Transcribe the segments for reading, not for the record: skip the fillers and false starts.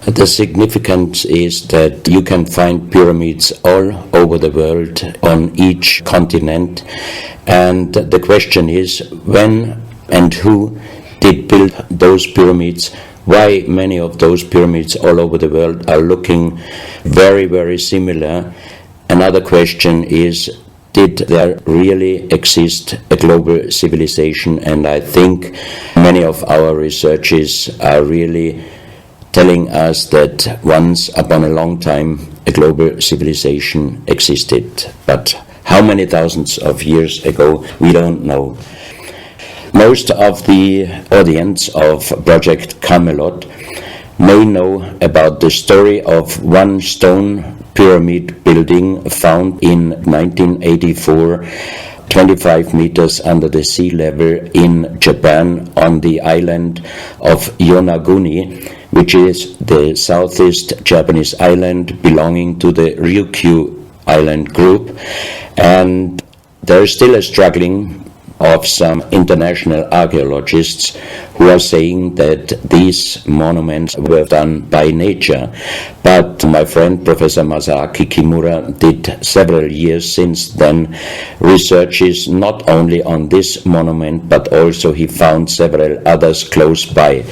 The significance is that you can find pyramids all over the world, on each continent, and the question is when and who did build those pyramids, why many of those pyramids all over the world are looking very, very similar. Another question is, did there really exist a global civilization? And I think many of our researchers are really telling us that once upon a long time a global civilization existed. But how many thousands of years ago, we don't know. Most of the audience of Project Camelot may know about the story of one stone pyramid building found in 1984, 25 meters under the sea level in Japan on the island of Yonaguni, which is the southeast Japanese island belonging to the Ryukyu island group. And there is still a struggling of some international archaeologists who are saying that these monuments were done by nature. But my friend Professor Masaaki Kimura did several years since then researches not only on this monument, but also he found several others close by.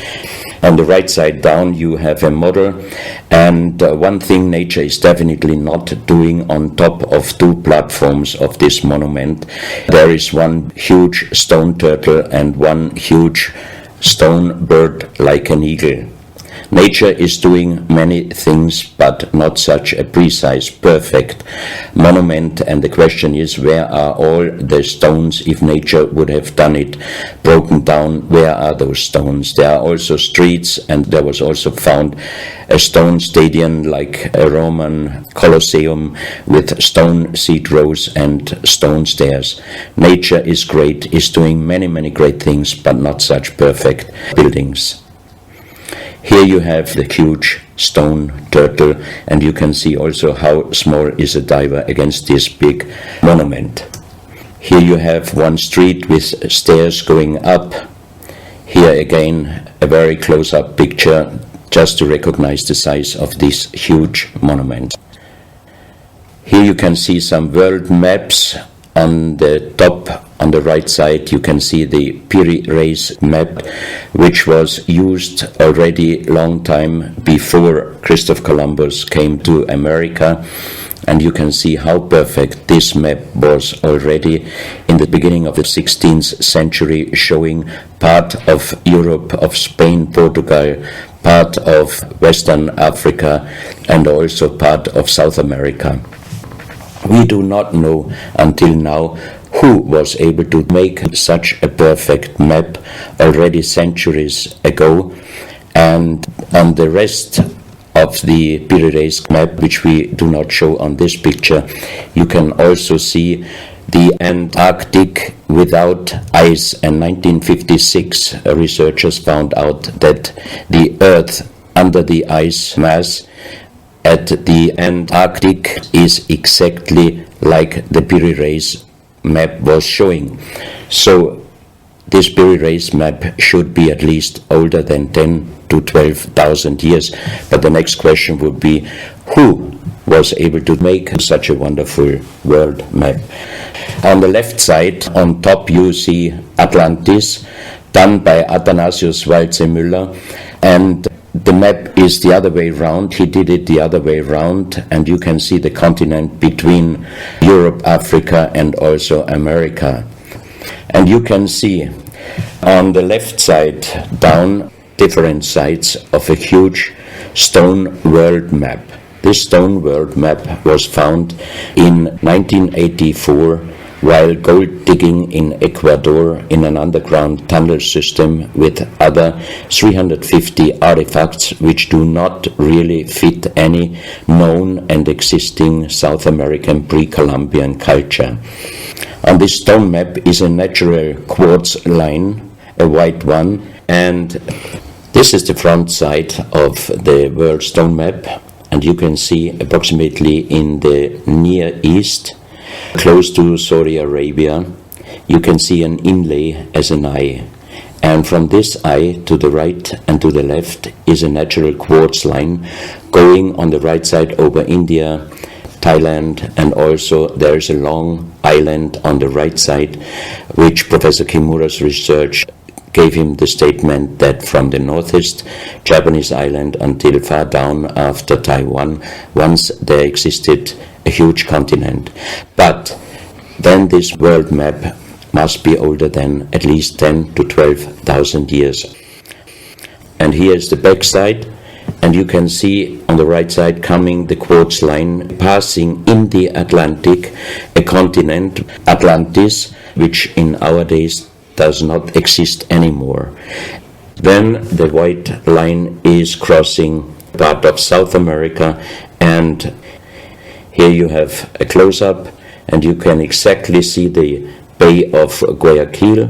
On the right side down you have a model, and one thing nature is definitely not doing on top of two platforms of this monument. There is one huge stone turtle and one huge stone bird like an eagle. Nature is doing many things, but not such a precise, perfect monument. And the question is, where are all the stones? If nature would have done it broken down, where are those stones? There are also streets, and there was also found a stone stadium like a Roman Colosseum with stone seat rows and stone stairs. Nature is great, is doing many, many great things, but not such perfect buildings. Here you have the huge stone turtle, and you can see also how small is a diver against this big monument. Here you have one street with stairs going up. Here again a very close-up picture just to recognize the size of this huge monument. Here you can see some world maps. On the top, on the right side, you can see the Piri Reis map, which was used already long time before Christopher Columbus came to America. And you can see how perfect this map was already in the beginning of the 16th century, showing part of Europe, of Spain, Portugal, part of Western Africa, and also part of South America. We do not know until now who was able to make such a perfect map already centuries ago. And on the rest of the Piri Reis map, which we do not show on this picture, you can also see the Antarctic without ice. In 1956, researchers found out that the Earth under the ice mass at the Antarctic is exactly like the Piri Reis map was showing. So this Piri Reis map should be at least older than 10 to 12,000 years. But the next question would be, who was able to make such a wonderful world map? On the left side, on top, you see Atlantis, done by Athanasius Waldseemüller, and the map is the other way round. He did it the other way round, and you can see the continent between Europe, Africa, and also America. And you can see on the left side down different sides of a huge stone world map. This stone world map was found in 1984 while gold digging in Ecuador in an underground tunnel system with other 350 artifacts which do not really fit any known and existing South American pre-Columbian culture. On this stone map is a natural quartz line, a white one, and this is the front side of the world stone map, and you can see approximately in the Near East, close to Saudi Arabia, you can see an inlay as an eye. And from this eye to the right and to the left is a natural quartz line going on the right side over India, Thailand, and also there is a long island on the right side, which Professor Kimura's research gave him the statement that from the northeast Japanese island until far down after Taiwan, once there existed a huge continent. But then this world map must be older than at least 10 to 12,000 years. And here is the back side, and you can see on the right side coming the quartz line passing in the Atlantic, a continent, Atlantis, which in our days does not exist anymore. Then the white line is crossing part of South America, and here you have a close-up, and you can exactly see the Bay of Guayaquil,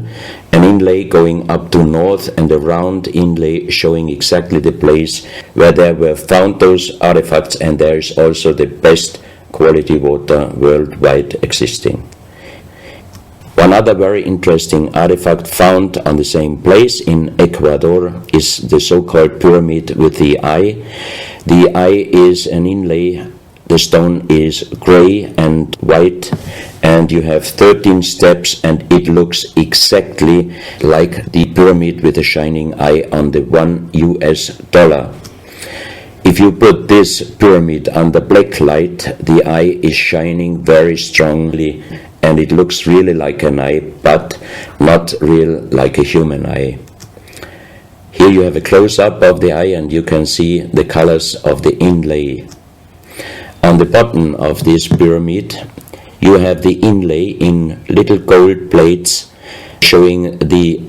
an inlay going up to north, and a round inlay showing exactly the place where there were found those artifacts, and there is also the best quality water worldwide existing. One other very interesting artifact found on the same place in Ecuador is the so-called pyramid with the eye. The eye is an inlay. The stone is gray and white, and you have 13 steps, and it looks exactly like the pyramid with a shining eye on the $1. If you put this pyramid under black light, the eye is shining very strongly, and it looks really like an eye, but not real like a human eye. Here you have a close-up of the eye, and you can see the colors of the inlay. On the bottom of this pyramid, you have the inlay in little gold plates showing the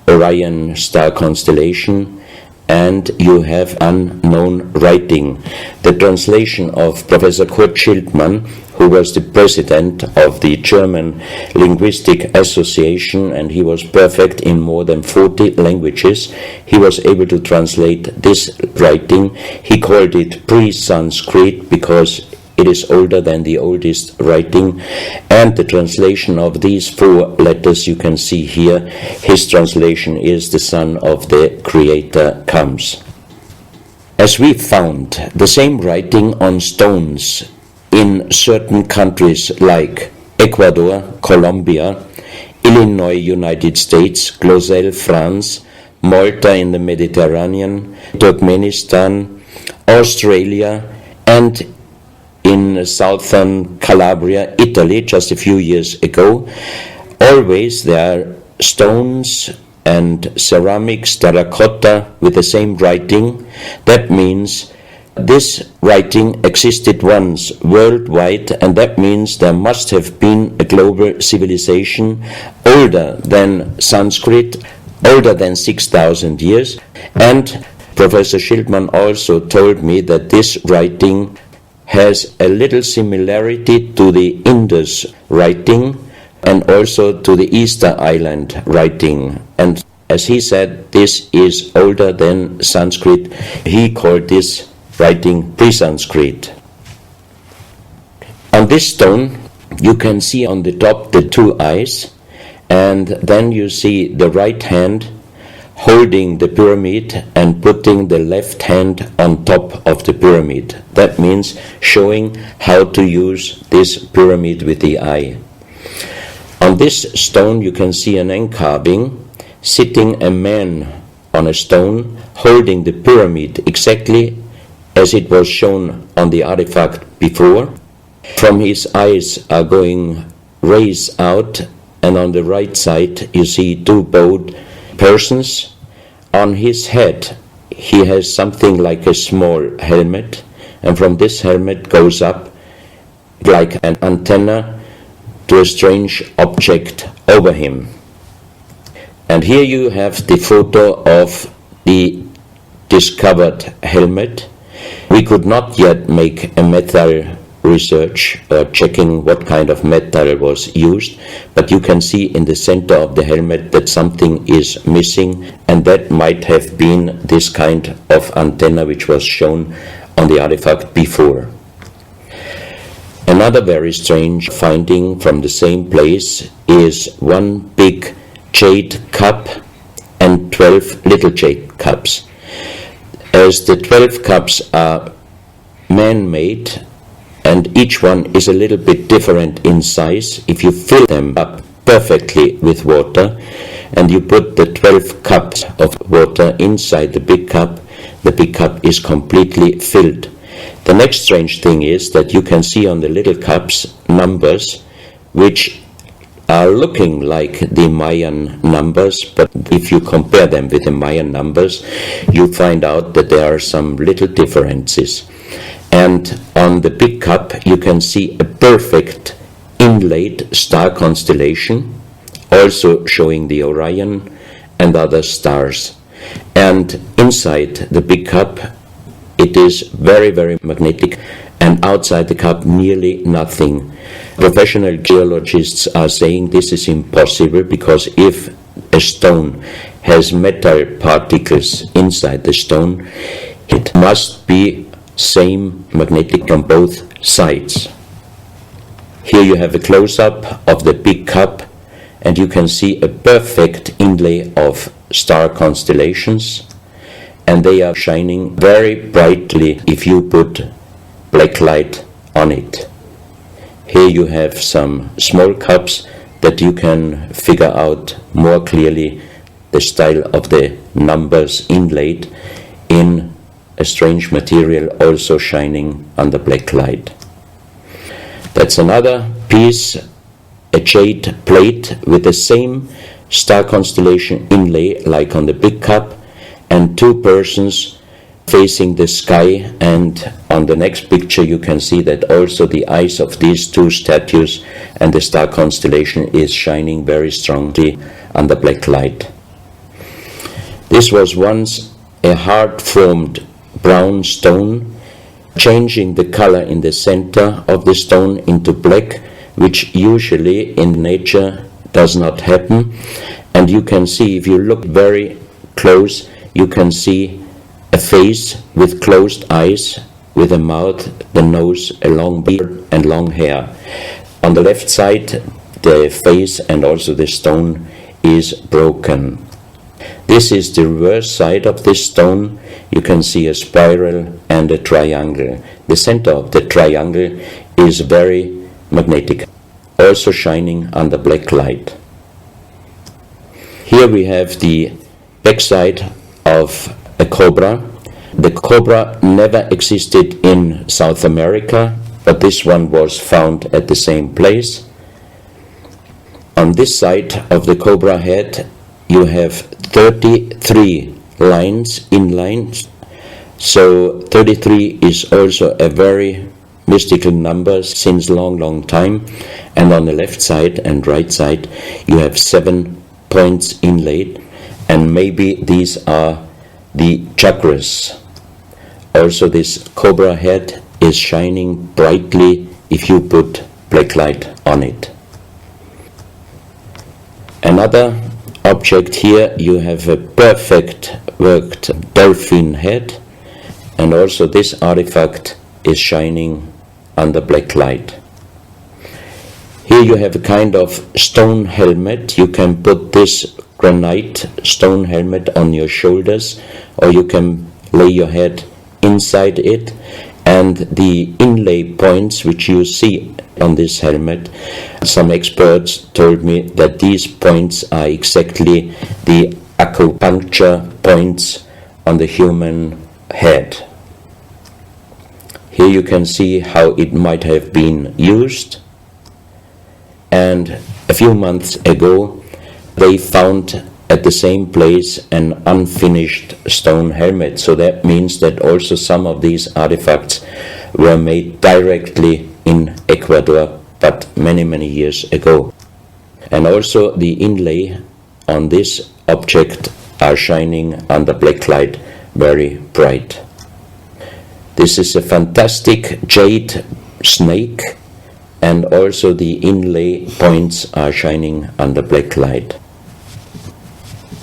Orion star constellation, and you have unknown writing. The translation of Professor Kurt Schildmann, who was the president of the German Linguistic Association, and he was perfect in more than 40 languages. He was able to translate this writing. He called it pre-Sanskrit because it is older than the oldest writing, and the translation of these 4 letters you can see here. His translation is "the Son of the Creator comes." As we found the same writing on stones in certain countries like Ecuador, Colombia, Illinois, United States, Clausel, France, Malta in the Mediterranean, Turkmenistan, Australia, and in southern Calabria, Italy, just a few years ago. Always there are stones and ceramics, terracotta with the same writing. That means this writing existed once worldwide, and that means there must have been a global civilization older than Sanskrit, older than 6,000 years. And Professor Schildmann also told me that this writing has a little similarity to the Indus writing and also to the Easter Island writing. And as he said, this is older than Sanskrit. He called this writing pre-Sanskrit. On this stone, you can see on the top the 2 eyes, and then you see the right hand holding the pyramid and putting the left hand on top of the pyramid. That means showing how to use this pyramid with the eye. On this stone you can see an encarving, sitting a man on a stone holding the pyramid exactly as it was shown on the artifact before. From his eyes are going rays out, and on the right side you see 2 bowed persons. On his head he has something like a small helmet, and from this helmet goes up like an antenna to a strange object over him. And here you have the photo of the discovered helmet. We could not yet make a metal research checking what kind of metal was used, but you can see in the center of the helmet that something is missing, and that might have been this kind of antenna which was shown on the artifact before. Another very strange finding from the same place is one big jade cup, and 12 little jade cups. As the 12 cups are man-made and each one is a little bit different in size, if you fill them up perfectly with water and you put the 12 cups of water inside the big cup is completely filled. The next strange thing is that you can see on the little cups numbers which are looking like the Mayan numbers, but if you compare them with the Mayan numbers, you find out that there are some little differences. And on the big cup you can see a perfect inlaid star constellation, also showing the Orion and other stars. And inside the big cup it is very, very magnetic, and outside the cup nearly nothing. Professional geologists are saying this is impossible, because if a stone has metal particles inside the stone, it must be same magnetic on both sides. Here you have a close-up of the big cup, and you can see a perfect inlay of star constellations, and they are shining very brightly if you put black light on it. Here you have some small cups that you can figure out more clearly the style of the numbers inlaid in a strange material, also shining under black light. That's another piece, a jade plate with the same star constellation inlay like on the big cup, and two persons facing the sky, and on the next picture you can see that also the eyes of these two statues and the star constellation is shining very strongly under black light. This was once a hard-formed brown stone, changing the color in the center of the stone into black, which usually in nature does not happen. And you can see, if you look very close, you can see a face with closed eyes, with a mouth, the nose, a long beard and long hair. On the left side, the face and also the stone is broken. This is the reverse side of this stone. You can see a spiral and a triangle. The center of the triangle is very magnetic, also shining under black light. Here we have the backside of a cobra. The cobra never existed in South America, but this one was found at the same place. On this side of the cobra head you have 33 lines in lines, so 33 is also a very mystical number since long time. And on the left side and right side you have 7 points inlaid, and maybe these are the chakras. Also this cobra head is shining brightly if you put black light on it. Another object here, you have a perfect worked dolphin head, and also this artifact is shining under black light. Here you have a kind of stone helmet. You can put this granite stone helmet on your shoulders, or you can lay your head inside it, and the inlay points which you see on this helmet, some experts told me that these points are exactly the acupuncture points on the human head. Here you can see how it might have been used, and a few months ago they found at the same place an unfinished stone helmet. So that means that also some of these artifacts were made directly in Ecuador, but many years ago. And also the inlay on this object are shining under black light very bright. This is a fantastic jade snake, and also the inlay points are shining under black light.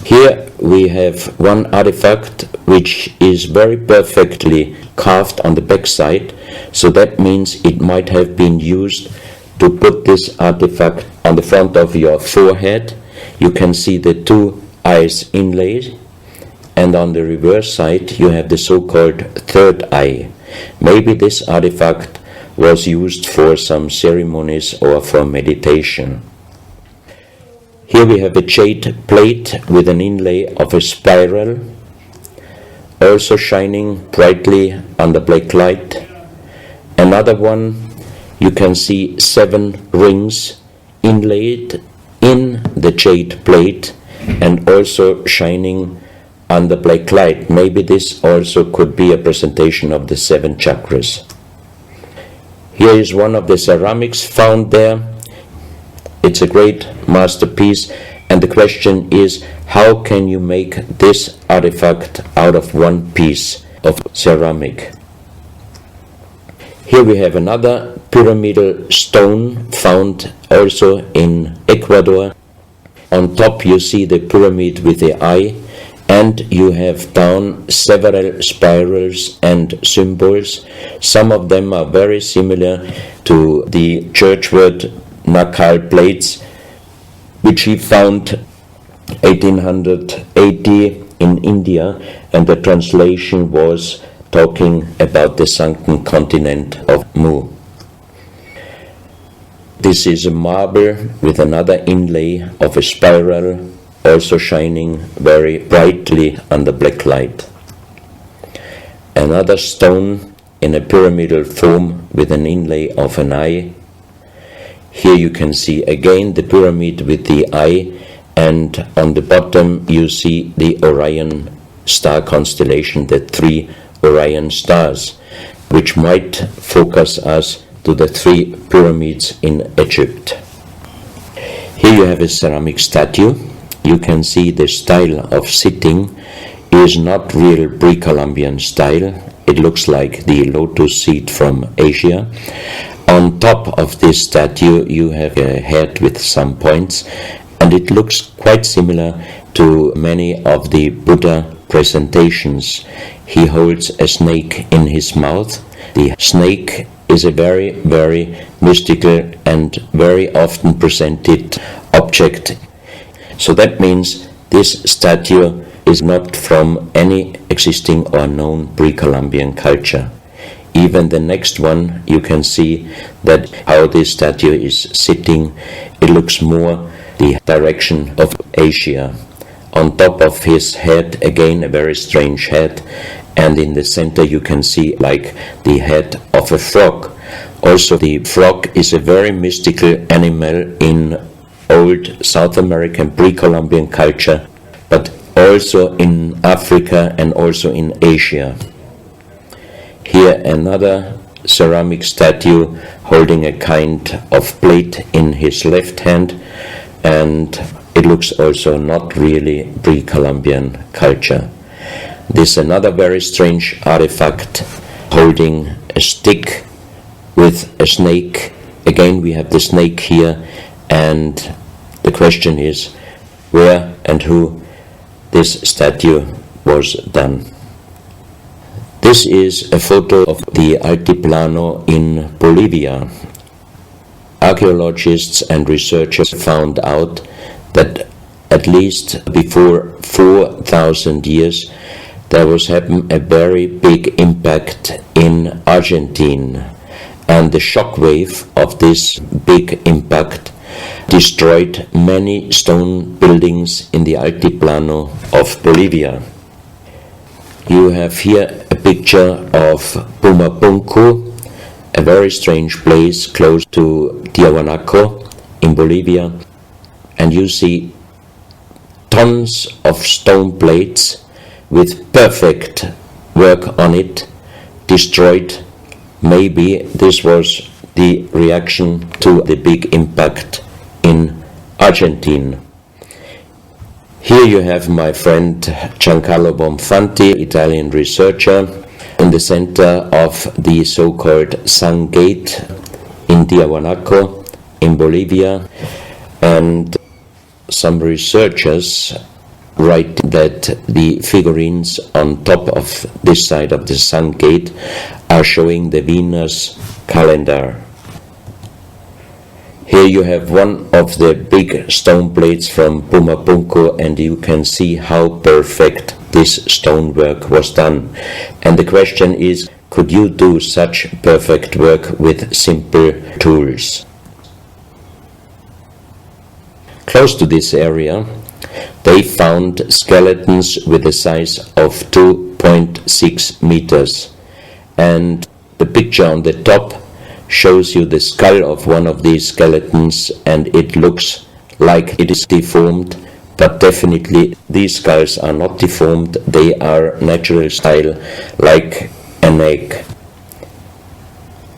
Here we have one artifact which is very perfectly carved on the back side, so that means it might have been used to put this artifact on the front of your forehead. You can see the two eyes inlaid, and on the reverse side you have the so-called third eye. Maybe this artifact was used for some ceremonies or for meditation. Here we have a jade plate with an inlay of a spiral, also shining brightly under black light. Another one, you can see 7 rings inlaid in the jade plate and also shining under black light. Maybe this also could be a presentation of the 7 chakras. Here is one of the ceramics found there. It's a great masterpiece, and the question is, how can you make this artifact out of one piece of ceramic? Here we have another pyramidal stone found also in Ecuador. On top you see the pyramid with the eye, and you have down several spirals and symbols. Some of them are very similar to the churchward Nakal plates, which he found 1880 in India, and the translation was talking about the sunken continent of Mu. This is a marble with another inlay of a spiral, also shining very brightly under black light. Another stone in a pyramidal form with an inlay of an eye. Here you can see again the pyramid with the eye, and on the bottom you see the Orion star constellation, the 3 Orion stars, which might focus us to the 3 pyramids in Egypt. Here you have a ceramic statue. You can see the style of sitting is not real pre-Columbian style. It looks like the lotus seat from Asia. On top of this statue you have a head with some points, and it looks quite similar to many of the Buddha presentations. He holds a snake in his mouth. The snake is a very, very mystical and very often presented object. So that means this statue is not from any existing or known pre-Columbian culture. Even the next one, you can see that how this statue is sitting, it looks more the direction of Asia. On top of his head, again a very strange head, and in the center you can see like the head of a frog. Also the frog is a very mystical animal in old South American pre-Columbian culture, but also in Africa and also in Asia. Here another ceramic statue holding a kind of plate in his left hand, and it looks also not really pre-Columbian culture. This is another very strange artifact holding a stick with a snake. Again we have the snake here, and the question is where and who this statue was done. This is a photo of the Altiplano in Bolivia. Archaeologists and researchers found out that at least before 4,000 years there was happened a very big impact in Argentina, and the shock wave of this big impact destroyed many stone buildings in the Altiplano of Bolivia. You have here a picture of Pumapunku, a very strange place close to Tiahuanaco in Bolivia, and you see tons of stone plates with perfect work on it destroyed. Maybe this was the reaction to the big impact in Argentina. Here you have my friend Giancarlo Bonfanti, Italian researcher, in the center of the so-called Sun Gate in Tiahuanaco in Bolivia, and some researchers write that the figurines on top of this side of the Sun Gate are showing the Venus calendar. Here you have one of the big stone plates from Pumapunku, and you can see how perfect this stonework was done. And the question is, could you do such perfect work with simple tools? Close to this area, they found skeletons with a size of 2.6 meters. And the picture on the top shows you the skull of one of these skeletons, and it looks like it is deformed, but definitely these skulls are not deformed. They are natural style, like an egg.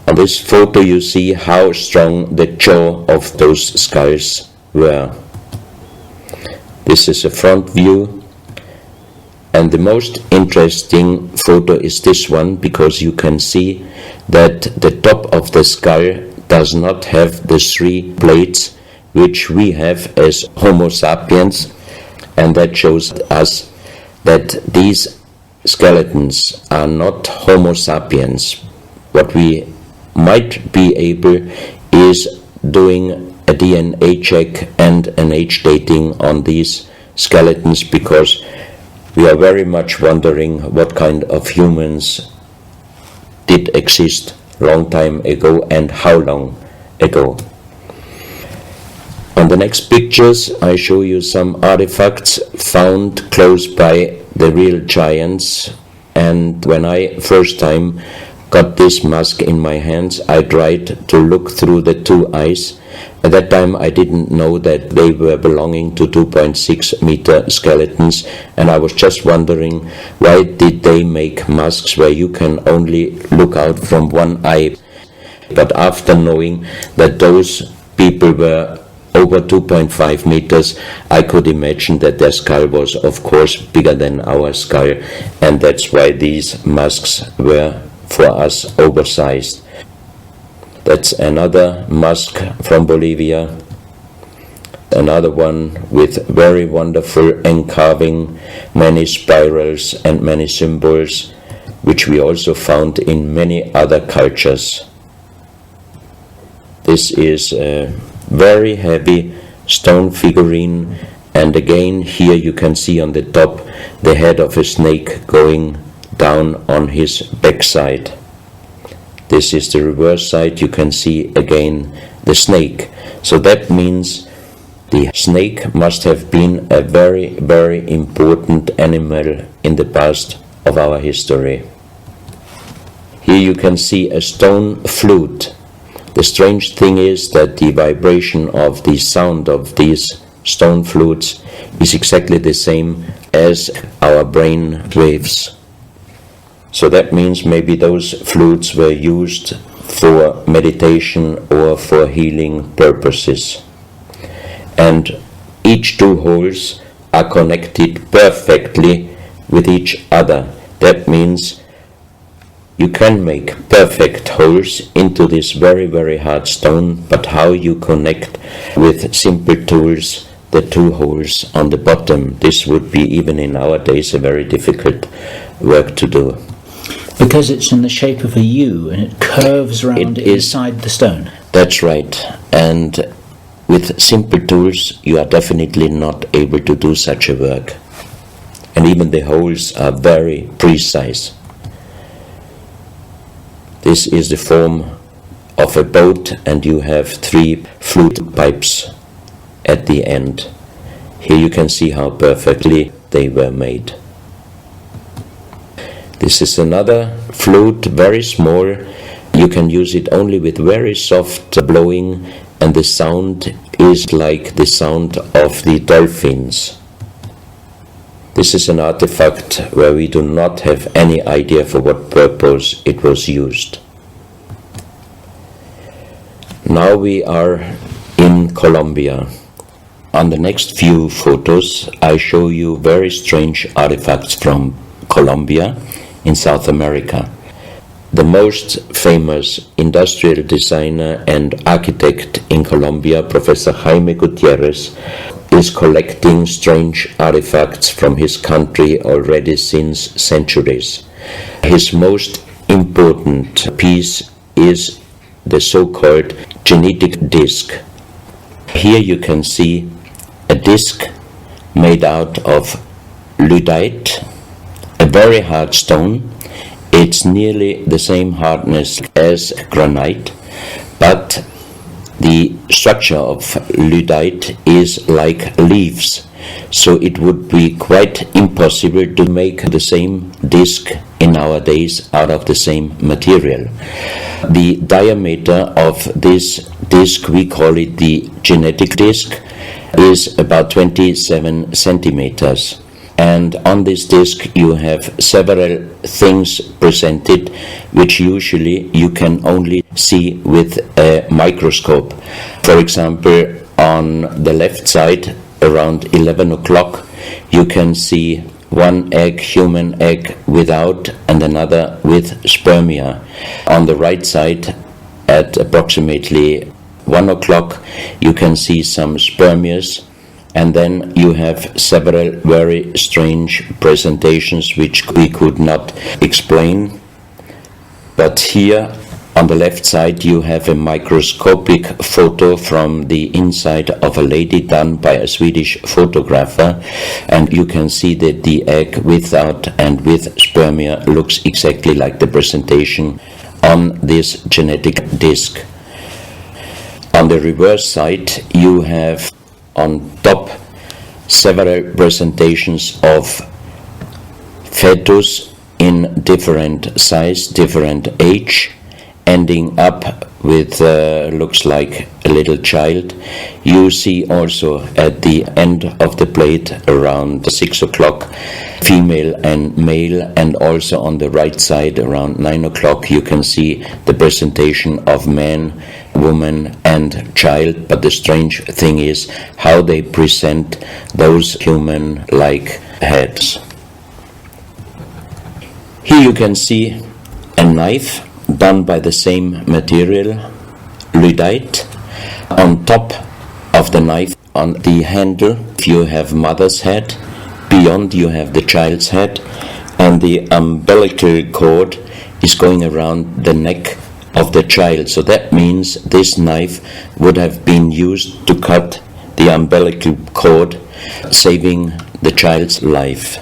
On this photo you see how strong the jaw of those skulls were. This is a front view, and the most interesting photo is this one, because you can see that the top of the skull does not have the 3 plates which we have as Homo sapiens, and that shows us that these skeletons are not Homo sapiens. What we might be able is doing a DNA check and an age dating on these skeletons, because we are very much wondering what kind of humans did exist long time ago and how long ago. On the next pictures I show you some artifacts found close by the real giants, and when I first time got this mask in my hands, I tried to look through the 2 eyes. At that time I didn't know that they were belonging to 2.6 meter skeletons, and I was just wondering, why did they make masks where you can only look out from one eye? But after knowing that those people were over 2.5 meters, I could imagine that their skull was of course bigger than our skull, and that's why these masks were for us oversized. That's another mask from Bolivia, another one with very wonderful encarving, many spirals and many symbols, which we also found in many other cultures. This is a very heavy stone figurine, and again here you can see on the top the head of a snake going down on his backside. This is the reverse side. You can see again the snake. So that means the snake must have been a very, very important animal in the past of our history. Here you can see a stone flute. The strange thing is that the vibration of the sound of these stone flutes is exactly the same as our brain waves. So that means maybe those flutes were used for meditation or for healing purposes. And each 2 holes are connected perfectly with each other. That means you can make perfect holes into this very, very hard stone, but how you connect with simple tools the 2 holes on the bottom, this would be even in our days a very difficult work to do. Because it's in the shape of a U and it curves around inside the stone. That's right. And with simple tools you are definitely not able to do such a work. And even the holes are very precise. This is the form of a boat, and you have 3 flute pipes at the end. Here you can see how perfectly they were made. This is another flute, very small. You can use it only with very soft blowing, and the sound is like the sound of the dolphins. This is an artifact where we do not have any idea for what purpose it was used. Now we are in Colombia. On the next few photos I show you very strange artifacts from Colombia in South America. The most famous industrial designer and architect in Colombia, Professor Jaime Gutierrez, is collecting strange artifacts from his country already since centuries. His most important piece is the so-called genetic disc Here you can see a disc made out of lyddite, a very hard stone. It's nearly the same hardness as granite, but the structure of lyddite is like leaves, so it would be quite impossible to make the same disc in our days out of the same material. The diameter of this disc, we call it the genetic disc, is about 27 centimeters. And on this disc you have several things presented which usually you can only see with a microscope. For example, on the left side around 11 o'clock you can see one egg, human egg, without, and another with spermia. On the right side at approximately 1 o'clock you can see some spermias, and then you have several very strange presentations which we could not explain. But here on the left side you have a microscopic photo from the inside of a lady done by a Swedish photographer, and you can see that the egg without and with spermia looks exactly like the presentation on this genetic disc. On the reverse side you have on top several presentations of fetus in different size, different age, ending up with looks like a little child. You see also at the end of the plate around 6 o'clock female and male, and also on the right side around 9 o'clock you can see the presentation of man, woman and child. But the strange thing is how they present those human-like heads. Here you can see a knife done by the same material, lyddite. On top of the knife, on the handle, you have mother's head, beyond you have the child's head, and the umbilical cord is going around the neck of the child. So that means this knife would have been used to cut the umbilical cord, saving the child's life.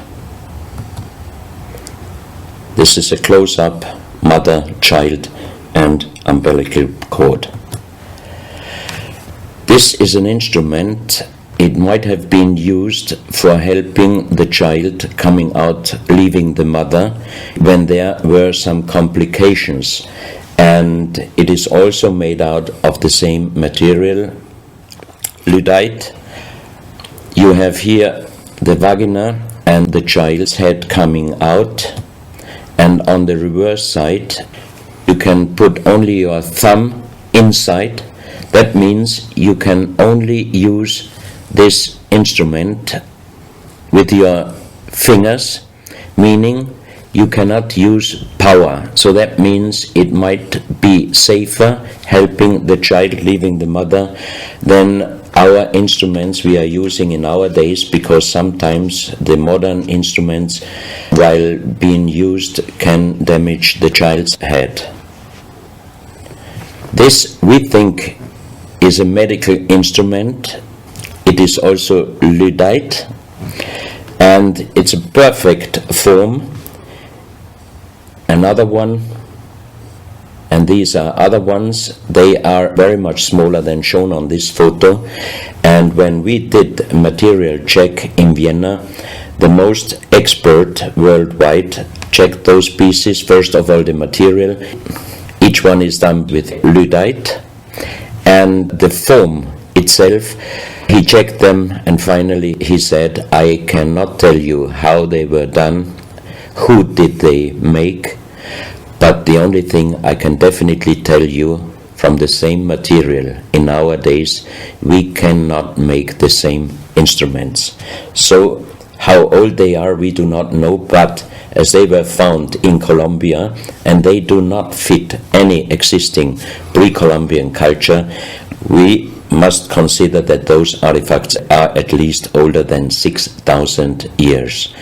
This is a close-up mother, child and umbilical cord. This is an instrument. It might have been used for helping the child coming out, leaving the mother, when there were some complications. And it is also made out of the same material, lyddite. You have here the vagina and the child's head coming out, and on the reverse side you can put only your thumb inside. That means you can only use this instrument with your fingers, meaning you cannot use power. So that means it might be safer helping the child leaving the mother than our instruments we are using in our days, because sometimes the modern instruments, while being used, can damage the child's head. This, we think, is a medical instrument. It is also lyddite, and it's a perfect form. Another one, and these are other ones, they are very much smaller than shown on this photo. And when we did a material check in Vienna, the most expert worldwide checked those pieces. First of all, the material. Each one is done with lyddite, and the form itself, he checked them, and finally he said, I cannot tell you how they were done, who did they make, but the only thing I can definitely tell you, from the same material in our days we cannot make the same instruments. So how old they are we do not know, but as they were found in Colombia and they do not fit any existing pre-Columbian culture, we must consider that those artifacts are at least older than 6,000 years.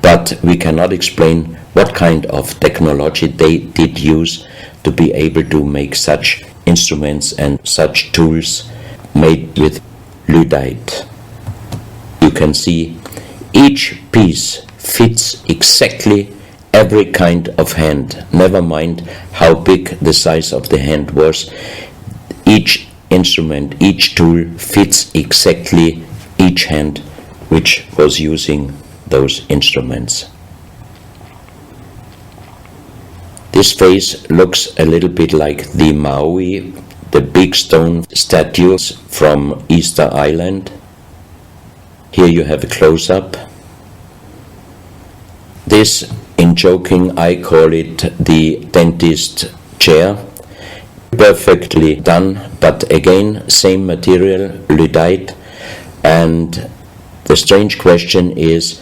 But we cannot explain what kind of technology they did use to be able to make such instruments and such tools made with lyddite. You can see each piece fits exactly every kind of hand, never mind how big the size of the hand was. Each instrument, each tool fits exactly each hand which was using those instruments. This face looks a little bit like the Maui, the big stone statues from Easter Island. Here you have a close-up. This, in joking, I call it the dentist chair. Perfectly done, but again, same material, lyddite. And the strange question is,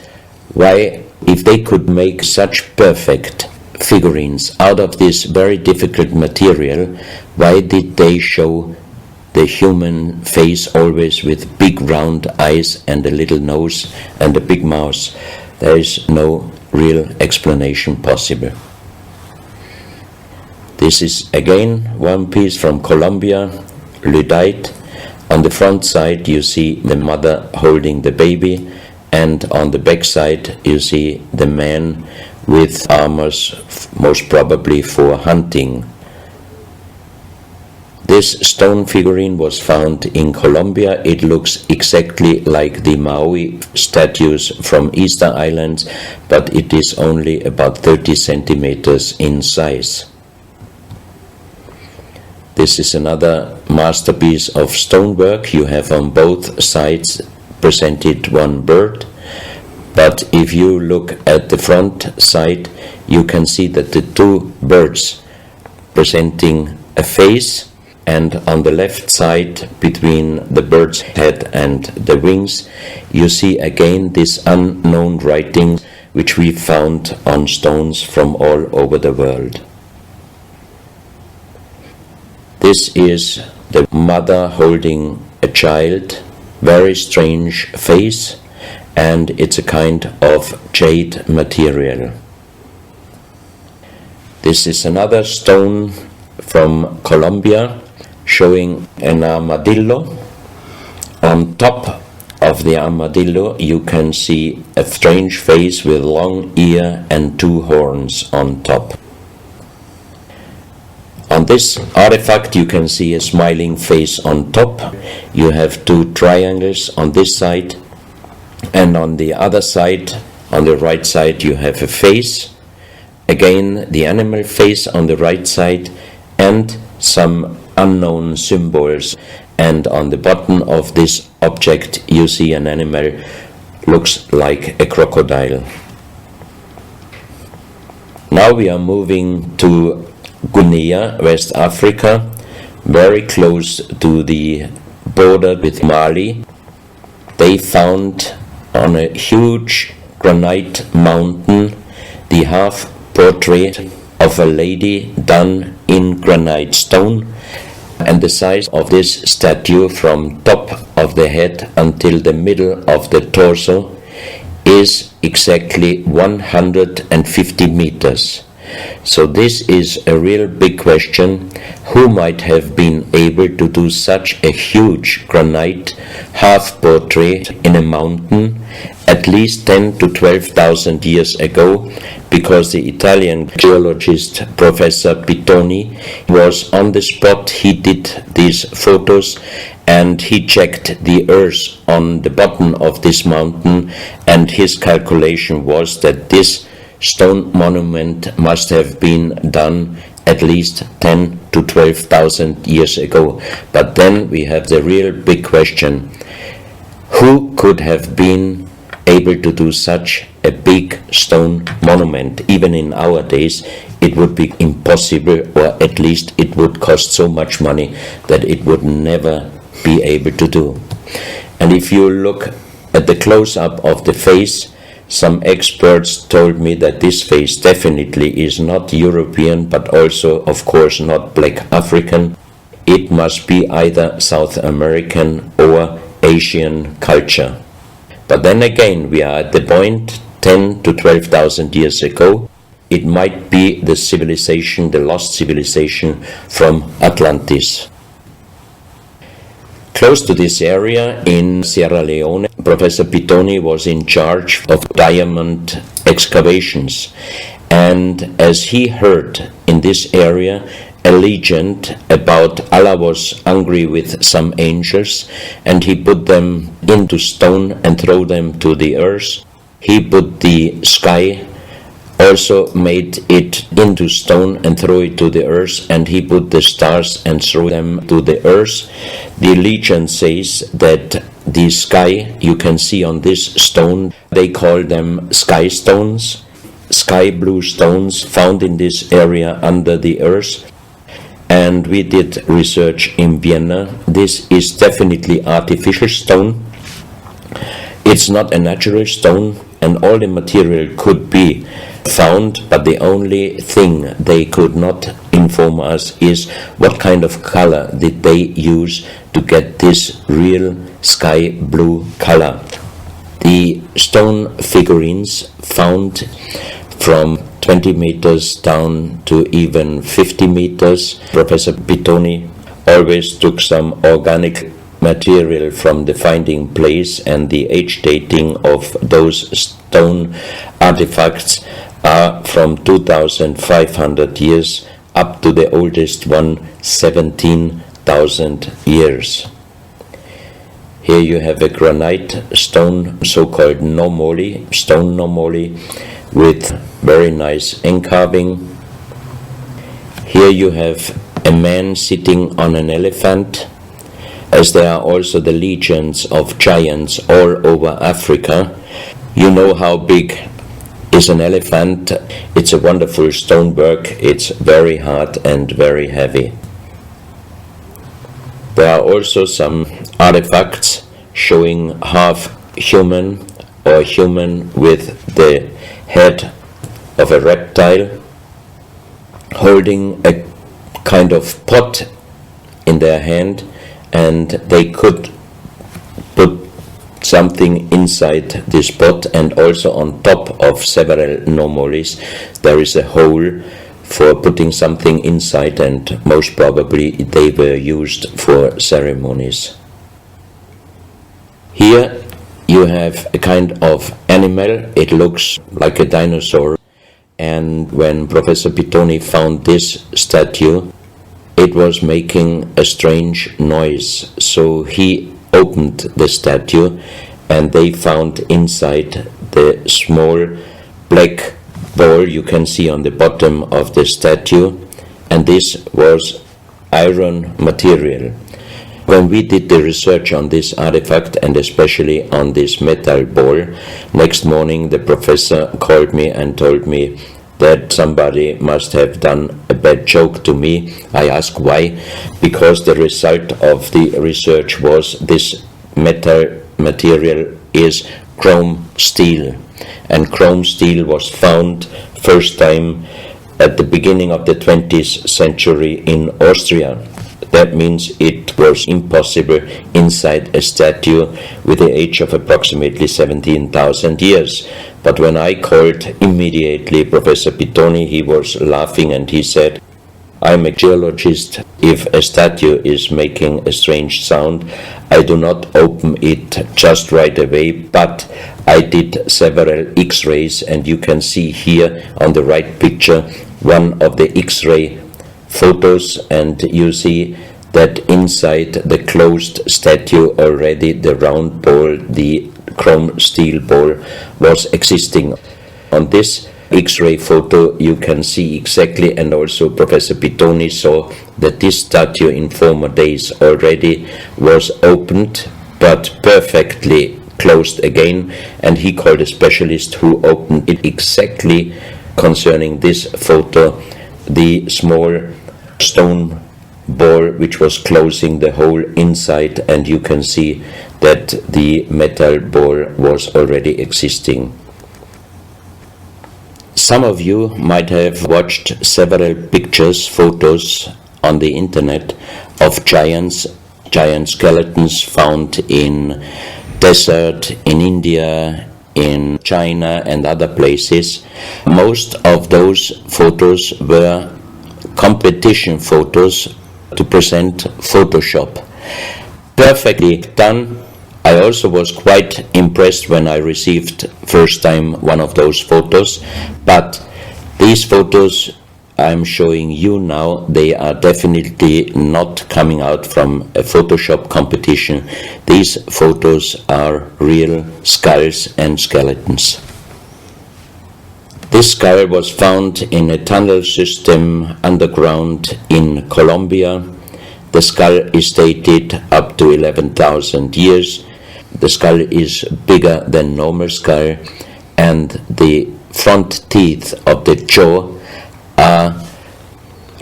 why, if they could make such perfect figurines out of this very difficult material, why did they show the human face always with big round eyes and a little nose and a big mouth? There is no real explanation possible. This is again one piece from Colombia, lyddite. On the front side you see the mother holding the baby, and on the back side you see the man with armors, most probably for hunting. This stone figurine was found in Colombia. It looks exactly like the Maui statues from Easter Islands, but it is only about 30 centimeters in size. This is another masterpiece of stonework. You have on both sides presented one bird, but if you look at the front side, you can see that the two birds presenting a face, and on the left side, between the bird's head and the wings, you see again this unknown writing which we found on stones from all over the world. This is the mother holding a child, very strange face, and it's a kind of jade material. This is another stone from Colombia showing an armadillo. On top of the armadillo you can see a strange face with long ear and two horns on top. On this artifact you can see a smiling face on top. You have two triangles on this side, and on the other side, on the right side, you have a face. Again, the animal face on the right side, and some unknown symbols. And on the bottom of this object you see an animal, looks like a crocodile. Now we are moving to Guinea, West Africa, very close to the border with Mali. They found on a huge granite mountain the half portrait of a lady done in granite stone, and the size of this statue from top of the head until the middle of the torso is exactly 150 meters. So this is a real big question. Who might have been able to do such a huge granite half portrait in a mountain at least 10 to 12,000 years ago? Because the Italian geologist Professor Pittoni was on the spot. He did these photos and he checked the earth on the bottom of this mountain, and his calculation was that this stone monument must have been done at least 10 to 12,000 years ago. But then we have the real big question: who could have been able to do such a big stone monument? Even in our days it would be impossible, or at least it would cost so much money that it would never be able to do. And if you look at the close-up of the face, some experts told me that this face definitely is not European, but also, of course, not black African. It must be either South American or Asian culture. But then again, we are at the point 10 to 12,000 years ago. It might be the civilization, the lost civilization from Atlantis. Close to this area in Sierra Leone, Professor Pitoni was in charge of diamond excavations. And as he heard in this area a legend about Allah was angry with some angels, and he put them into stone and throw them to the earth, he put the sky, also made it into stone and throw it to the earth, and he put the stars and throw them to the earth. The legend says that the sky you can see on this stone, they call them sky stones, sky blue stones found in this area under the earth. And we did research in Vienna. This is definitely artificial stone. It's not a natural stone, and all the material could be found, but the only thing they could not inform us is what kind of color did they use to get this real sky blue color. The stone figurines found from 20 meters down to even 50 meters. Professor Pitoni always took some organic material from the finding place, and the age dating of those stone artifacts are from 2,500 years up to the oldest one, 17,000 years. Here you have a granite stone, so-called nomoli, stone nomoli, with very nice encarving. Here you have a man sitting on an elephant, as there are also the legends of giants all over Africa. You know how big is an elephant. It's a wonderful stonework. It's very hard and very heavy. There are also some artifacts showing half human or human with the head of a reptile, holding a kind of pot in their hand, and they could put something inside this pot, and also on top of several nomolis there is a hole for putting something inside, and most probably they were used for ceremonies. Here you have a kind of animal. It looks like a dinosaur, and when Professor Pitoni found this statue, it was making a strange noise, so he opened the statue, and they found inside the small black ball you can see on the bottom of the statue, and this was iron material. When we did the research on this artifact, and especially on this metal ball, next morning the professor called me and told me that somebody must have done a bad joke to me. I asked why. Because the result of the research was this metal material is chrome steel, and chrome steel was found first time at the beginning of the 20th century in Austria. That means it was impossible inside a statue with the age of approximately 17,000 years. But when I called immediately Professor Pitoni, he was laughing and he said, "I'm a geologist. If a statue is making a strange sound, I do not open it just right away, but I did several X-rays, and you can see here on the right picture one of the X-ray photos, and you see that inside the closed statue already the round ball, the chrome steel ball, was existing. On this X-ray photo you can see exactly, and also Professor Pitoni saw that this statue in former days already was opened but perfectly closed again, and he called a specialist who opened it exactly concerning this photo, the small stone ball which was closing the hole inside, and you can see that the metal ball was already existing. Some of you might have watched several pictures, photos on the internet of giant skeletons found in desert, in India, in China and other places. Most of those photos were competition photos to present Photoshop. perfectly done. I also was quite impressed when I received first time one of those photos, but these photos I'm showing you now, they are definitely not coming out from a Photoshop competition. These photos are real skulls and skeletons. This skull was found in a tunnel system underground in Colombia. The skull is dated up to 11,000 years. The skull is bigger than normal skull, and the front teeth of the jaw are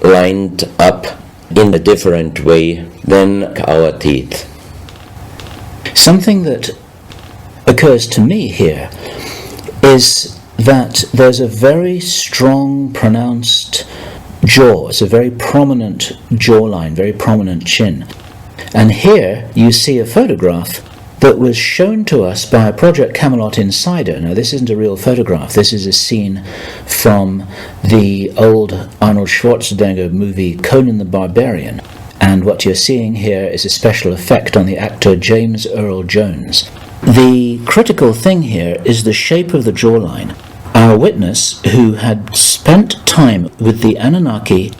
lined up in a different way than our teeth. Something that occurs to me here is that there's a very strong, pronounced jaw. It's a very prominent jawline, very prominent chin. And here you see a photograph that was shown to us by a Project Camelot insider. Now, this isn't a real photograph. This is a scene from the old Arnold Schwarzenegger movie Conan the Barbarian. And what you're seeing here is a special effect on the actor James Earl Jones. The critical thing here is the shape of the jawline. Our witness, who had spent time with the Anunnaki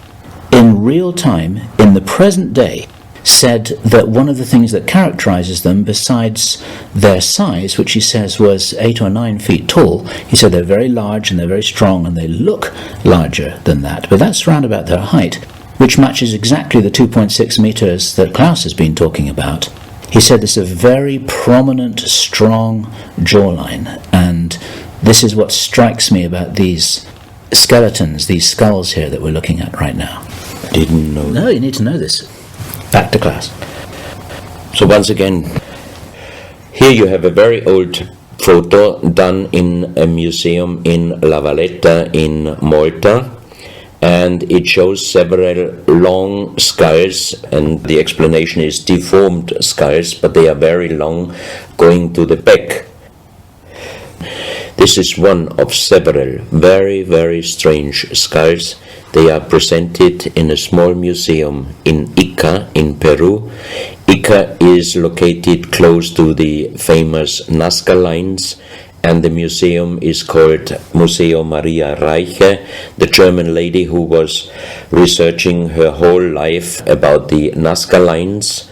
in real time, in the present day, said that one of the things that characterizes them, besides their size, which he says was 8 or 9 feet tall, he said they're very large and they're very strong and they look larger than that. But that's round about their height, which matches exactly the 2.6 meters that Klaus has been talking about. He said this is a very prominent, strong jawline, and this is what strikes me about these skeletons, these skulls here that we're looking at right now. Didn't know. No, you need to know this. Back to Klaus. So once again, here you have a very old photo done in a museum in La Valletta in Malta, and it shows several long skulls, and the explanation is deformed skulls, but they are very long, going to the back. This is one of several very, very strange skulls. They are presented in a small museum in Ica in Peru. Ica is located close to the famous Nazca lines, and the museum is called Museo Maria Reiche, the German lady who was researching her whole life about the Nazca lines.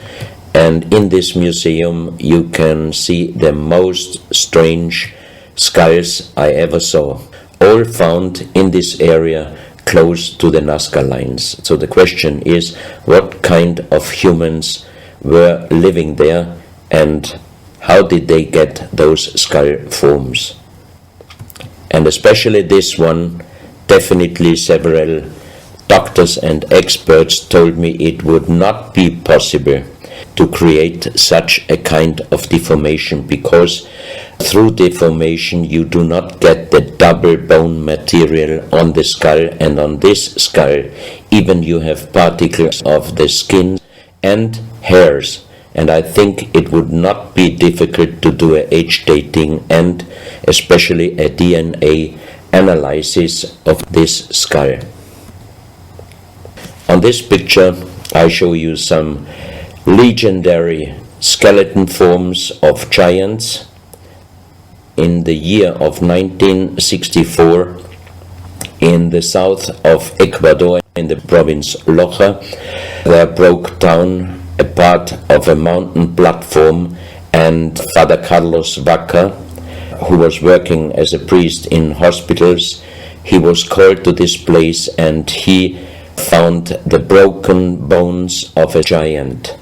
And in this museum you can see the most strange skulls I ever saw, all found in this area close to the Nazca lines. So the question is, what kind of humans were living there and how did they get those skull forms? And especially this one, definitely several doctors and experts told me it would not be possible to create such a kind of deformation, because through deformation you do not get the double bone material on the skull, and on this skull even you have particles of the skin and hairs, and I think it would not be difficult to do a age dating and especially a DNA analysis of this skull. On this picture I show you some legendary skeleton forms of giants. In the year of 1964, in the south of Ecuador, in the province Loja, there broke down a part of a mountain platform, and Father Carlos Vaca, who was working as a priest in hospitals, he was called to this place and he found the broken bones of a giant.